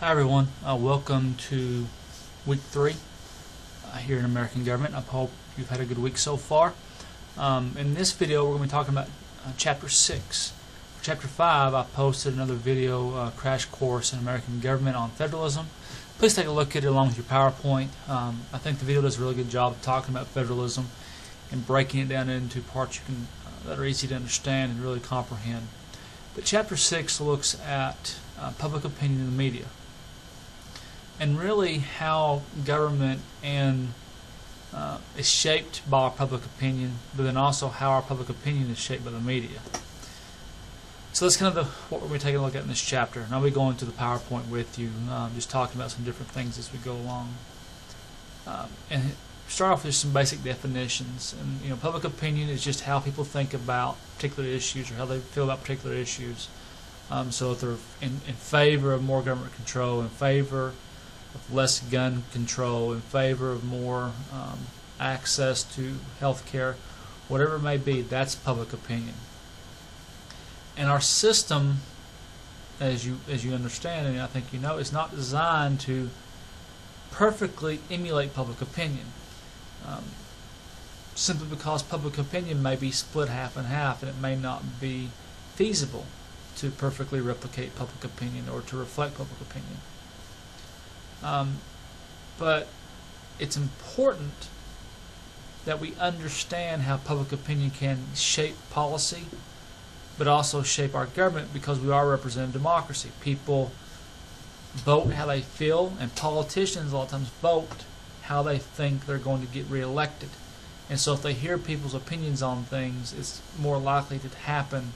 Hi everyone, welcome to week 3 here in American Government. I hope you've had a good week so far. In this video we're going to be talking about Chapter 6. For Chapter 5 I posted another video crash course in American Government on federalism. Please take a look at it along with your PowerPoint. I think the video does a really good job of talking about federalism and breaking it down into parts that are easy to understand and really comprehend. But Chapter 6 looks at public opinion in the media, and really how government is shaped by our public opinion, but then also how our public opinion is shaped by the media. So that's kind of what we're going to be taking a look at in this chapter. And I'll be going to the PowerPoint with you, just talking about some different things as we go along. And start off with some basic definitions. And public opinion is just how people think about particular issues or how they feel about particular issues. So if they're in favor of more government control, in favor of less gun control, in favor of more access to health care, whatever it may be, that's public opinion. And our system, as you understand, and I think you know, is not designed to perfectly emulate public opinion. Simply because public opinion may be split half and half, and it may not be feasible to perfectly replicate public opinion or to reflect public opinion. But it's important that we understand how public opinion can shape policy, but also shape our government, because we are a representative democracy. People vote how they feel, and politicians a lot of times vote how they think they're going to get reelected. And so if they hear people's opinions on things, it's more likely to happen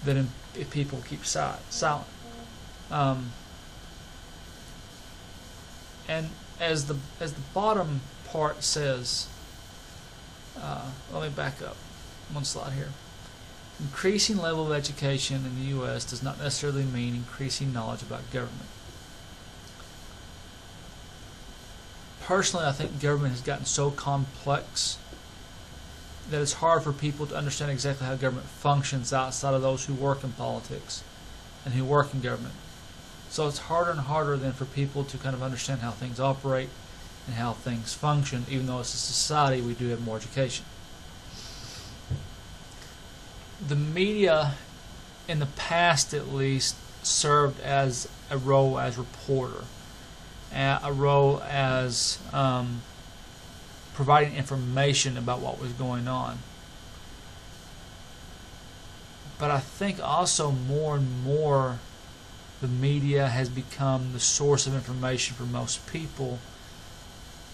than if people keep silent. And as the bottom part says, let me back up one slide here. Increasing level of education in the U.S. does not necessarily mean increasing knowledge about government. Personally, I think government has gotten so complex that it's hard for people to understand exactly how government functions outside of those who work in politics and who work in government. So it's harder and harder then for people to kind of understand how things operate and how things function, even though as a society we do have more education. The media, in the past at least, served as a role as reporter, a role as providing information about what was going on. But I think also more and more the media has become the source of information for most people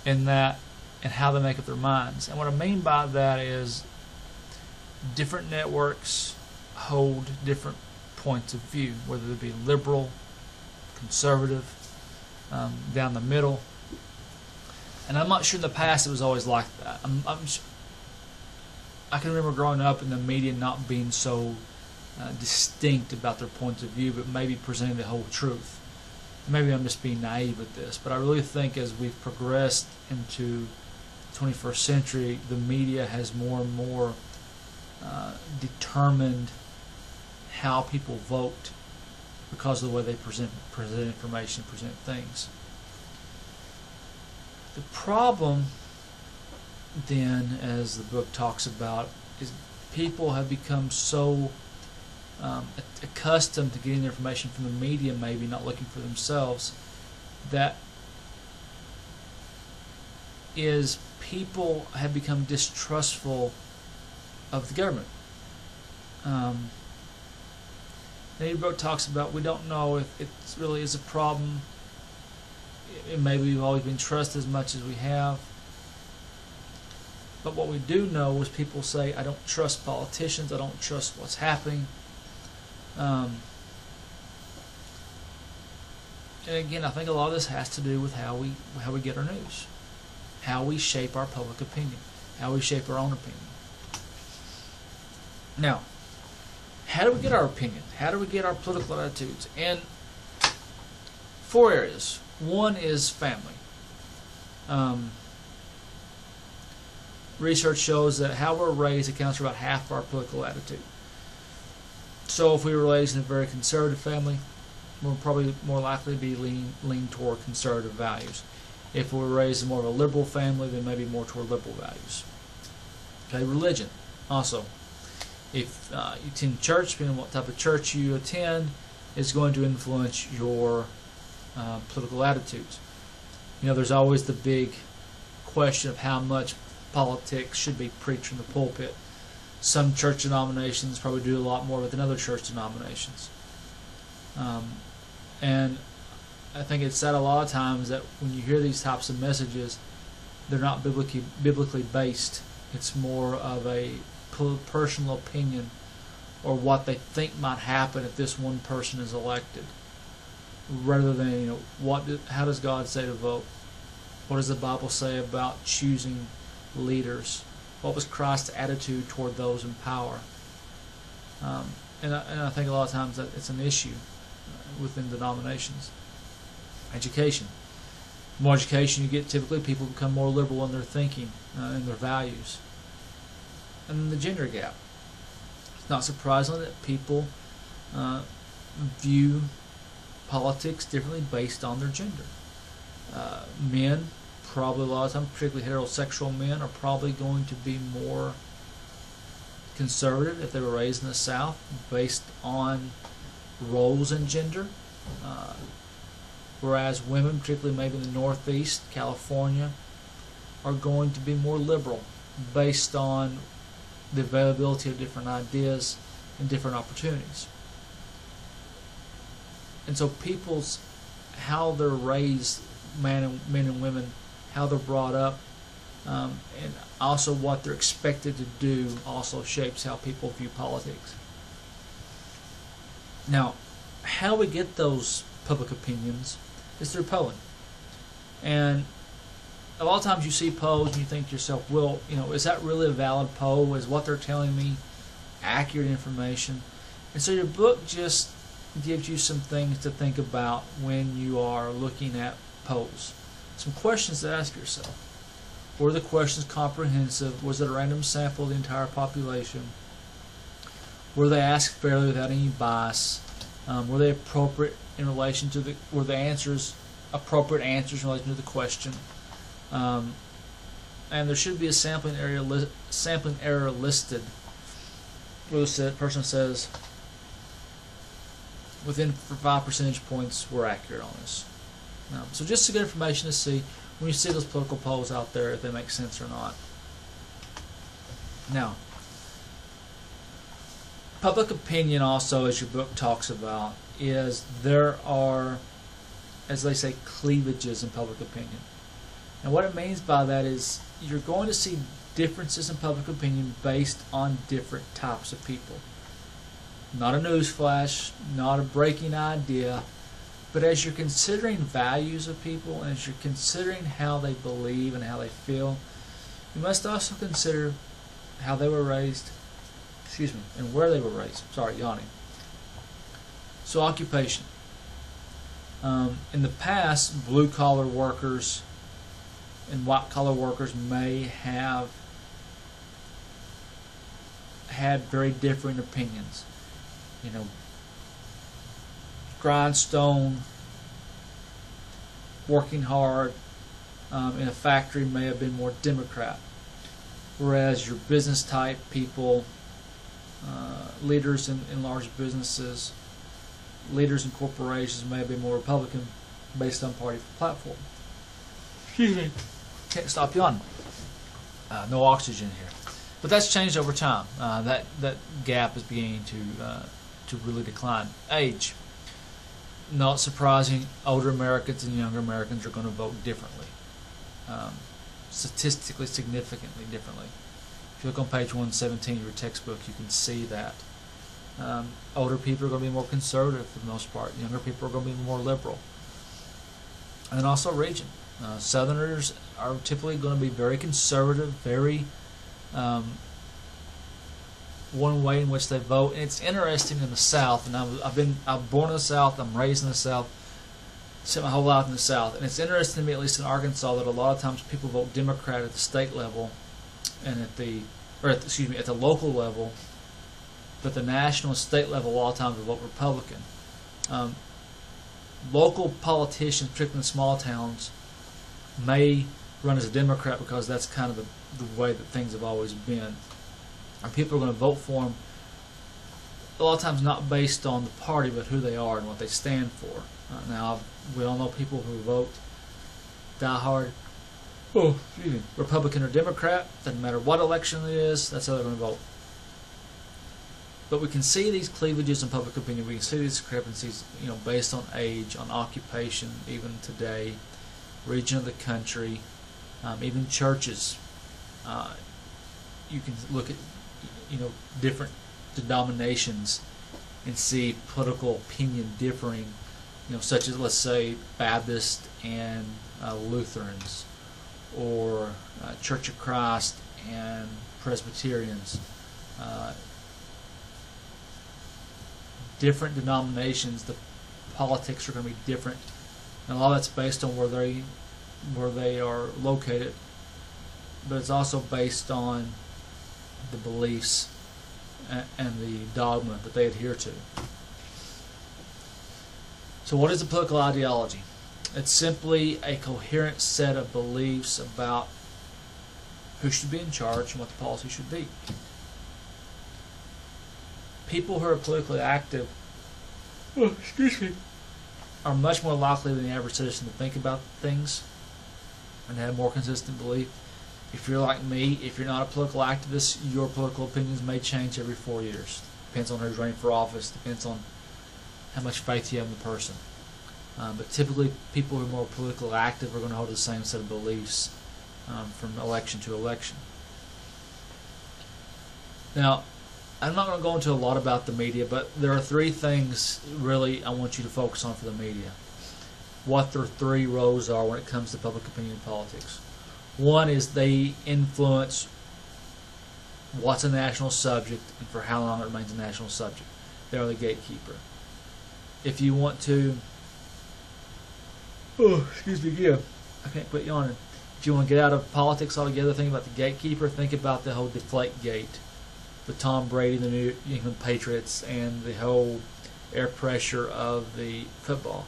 in that and how they make up their minds. And what I mean by that is different networks hold different points of view, whether they be liberal, conservative, down the middle. And I'm not sure in the past it was always like that. I can remember growing up and the media not being so distinct about their points of view, but maybe presenting the whole truth. Maybe I'm just being naive with this, but I really think as we've progressed into the 21st century, the media has more and more determined how people vote because of the way they present information, present things. The problem then, as the book talks about, is people have become so accustomed to getting their information from the media, maybe not looking for themselves, that is people have become distrustful of the government. The book talks about we don't know if it really is a problem. Maybe we've always been trusted as much as we have. But what we do know is people say, I don't trust politicians, I don't trust what's happening. And again, I think a lot of this has to do with how we get our news, how we shape our public opinion, how we shape our own opinion. Now, how do we get our opinion? How do we get our political attitudes? And 4 areas. One is family. Research shows that how we're raised accounts for about half of our political attitude. So if we were raised in a very conservative family, we'll probably more likely be lean toward conservative values. If we're raised in more of a liberal family, then maybe more toward liberal values. Okay, religion also. If you attend church, depending on what type of church you attend, is going to influence your political attitudes. You know, there's always the big question of how much politics should be preached from the pulpit. Some church denominations probably do a lot more than other church denominations. And I think it's said a lot of times that when you hear these types of messages, they're not biblically based. It's more of a personal opinion or what they think might happen if this one person is elected, rather than, you know, how does God say to vote? What does the Bible say about choosing leaders? What was Christ's attitude toward those in power? And I think a lot of times that it's an issue within denominations. Education. The more education you get, typically people become more liberal in their thinking and their values. And then the gender gap. It's not surprising that people view politics differently based on their gender. Men, probably a lot of times, particularly heterosexual men, are probably going to be more conservative if they were raised in the South based on roles in gender. Whereas women, particularly maybe in the Northeast, California, are going to be more liberal based on the availability of different ideas and different opportunities. And so how they're raised, men and women, how they're brought up, and also what they're expected to do also shapes how people view politics. Now, how we get those public opinions is through polling. And a lot of times you see polls and you think to yourself, well, you know, is that really a valid poll? Is what they're telling me accurate information? And so your book just gives you some things to think about when you are looking at polls. Some questions to ask yourself. Were the questions comprehensive? Was it a random sample of the entire population? Were they asked fairly without any bias? Were they appropriate in relation to were the answers appropriate answers in relation to the question? And there should be a sampling error listed where the person says within 5 percentage points we're accurate on this. So just to get information to see when you see those political polls out there if they make sense or not. Now, public opinion also, as your book talks about, is there are, as they say, cleavages in public opinion. And what it means by that is you're going to see differences in public opinion based on different types of people. Not a newsflash, not a breaking idea, but as you're considering values of people and as you're considering how they believe and how they feel, you must also consider how they were raised, and where they were raised. Sorry, yawning. So occupation. In the past, blue-collar workers and white-collar workers may have had very differing opinions. You know, grindstone, working hard in a factory may have been more Democrat, whereas your business type people, leaders in large businesses, leaders in corporations may have been more Republican based on party platform. Excuse me. Can't stop yawning. No oxygen here. But that's changed over time. That gap is beginning to really decline. Age. Not surprising, older Americans and younger Americans are going to vote differently. Statistically, significantly differently. If you look on page 117 of your textbook, you can see that. Older people are going to be more conservative for the most part. Younger people are going to be more liberal. And then also region. Southerners are typically going to be very conservative, very one way in which they vote. And it's interesting in the South, and I'm born in the South, I'm raised in the South, spent my whole life in the South, and it's interesting to me, at least in Arkansas, that a lot of times people vote Democrat at the state level and at the local level, but the national and state level a lot of times will vote Republican. local politicians, particularly in small towns, may run as a Democrat because that's kind of the way that things have always been. And people are going to vote for them a lot of times not based on the party, but who they are and what they stand for. Now, we all know people who vote diehard Republican or Democrat. Doesn't matter what election it is, that's how they're going to vote. But we can see these cleavages in public opinion. We can see these discrepancies, based on age, on occupation, even today, region of the country, even churches. You can look at, different denominations and see political opinion differing, such as, let's say, Baptist and Lutherans, or Church of Christ and Presbyterians. Different denominations, the politics are going to be different, and a lot of that's based on where they are located, but it's also based on the beliefs and the dogma that they adhere to. So what is a political ideology? It's simply a coherent set of beliefs about who should be in charge and what the policy should be. People who are politically active are much more likely than the average citizen to think about things and have more consistent belief. If you're like me, if you're not a political activist, your political opinions may change every 4 years. Depends on who's running for office, depends on how much faith you have in the person. But typically, people who are more politically active are going to hold the same set of beliefs from election to election. Now, I'm not going to go into a lot about the media, but there are three things really I want you to focus on for the media. What their three roles are when it comes to public opinion and politics. One is they influence what's a national subject and for how long it remains a national subject. They're the gatekeeper. If you want to, I can't quit yawning. If you want to get out of politics altogether, think about the gatekeeper. Think about the whole Deflategate with Tom Brady, the New England Patriots, and the whole air pressure of the football,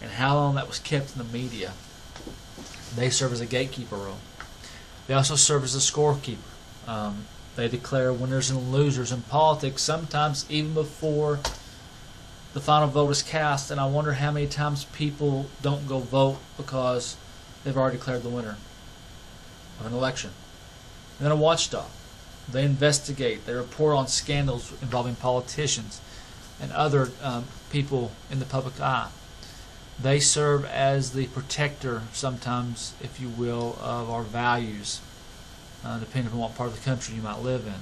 and how long that was kept in the media. They serve as a gatekeeper role. They also serve as a scorekeeper. They declare winners and losers in politics, sometimes even before the final vote is cast, and I wonder how many times people don't go vote because they've already declared the winner of an election. And then a watchdog. They investigate. They report on scandals involving politicians and other people in the public eye. They serve as the protector, sometimes, if you will, of our values, depending on what part of the country you might live in.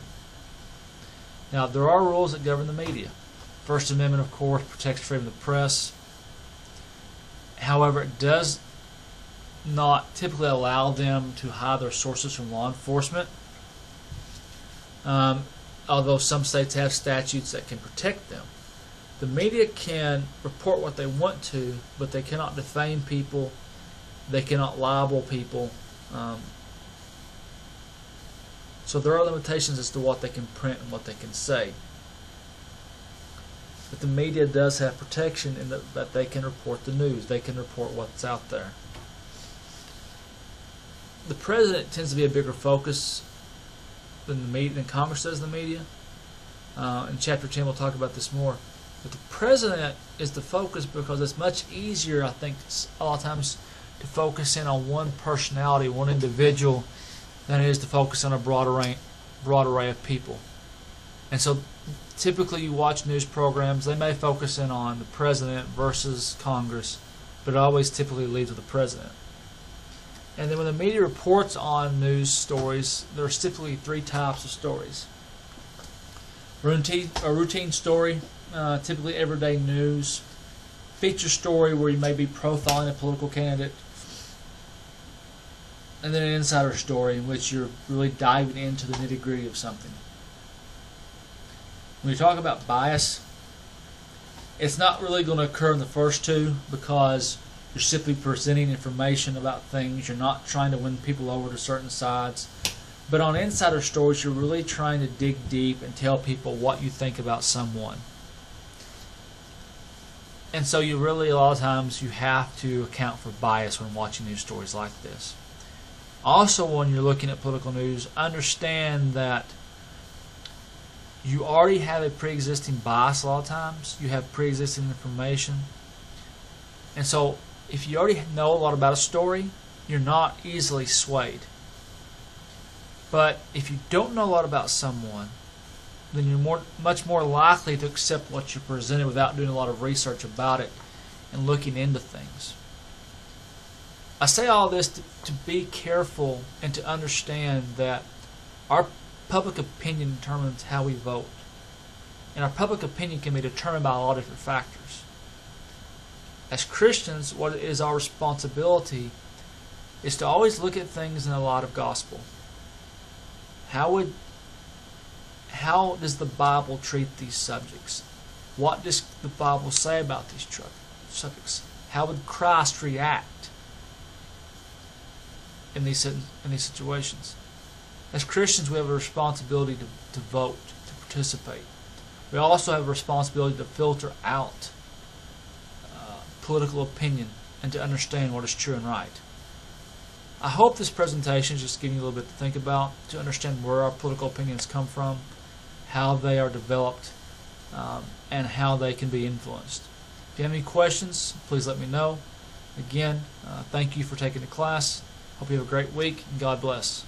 Now, there are rules that govern the media. First Amendment, of course, protects freedom of the press. However, it does not typically allow them to hide their sources from law enforcement. Although some states have statutes that can protect them. The media can report what they want to, but they cannot defame people. They cannot libel people. So there are limitations as to what they can print and what they can say. But the media does have protection in that they can report the news. They can report what's out there. The president tends to be a bigger focus than Congress does the media. In Chapter 10 we'll talk about this more. But the president is the focus because it's much easier, I think, a lot of times to focus in on one personality, one individual, than it is to focus on a broad array of people. And so typically you watch news programs, they may focus in on the president versus Congress, but it always typically leads with the president. And then when the media reports on news stories, there are typically three types of stories. A routine story, typically everyday news. Feature story where you may be profiling a political candidate. And then an insider story in which you're really diving into the nitty-gritty of something. When you talk about bias, it's not really going to occur in the first two because you're simply presenting information about things. You're not trying to win people over to certain sides. But on insider stories, you're really trying to dig deep and tell people what you think about someone. And so you really, a lot of times, you have to account for bias when watching news stories like this. Also, when you're looking at political news, understand that you already have a pre-existing bias a lot of times. You have pre-existing information. And so, if you already know a lot about a story, you're not easily swayed. But if you don't know a lot about someone, then you're much more likely to accept what you're presented without doing a lot of research about it and looking into things. I say all this to be careful and to understand that our public opinion determines how we vote. And our public opinion can be determined by a lot of different factors. As Christians, what is our responsibility is to always look at things in the light of gospel. How does the Bible treat these subjects? What does the Bible say about these subjects? How would Christ react in these situations? As Christians, we have a responsibility to vote, to participate. We also have a responsibility to filter out political opinion and to understand what is true and right. I hope this presentation is just giving you a little bit to think about, to understand where our political opinions come from, how they are developed, and how they can be influenced. If you have any questions, please let me know. Again, thank you for taking the class. Hope you have a great week, and God bless.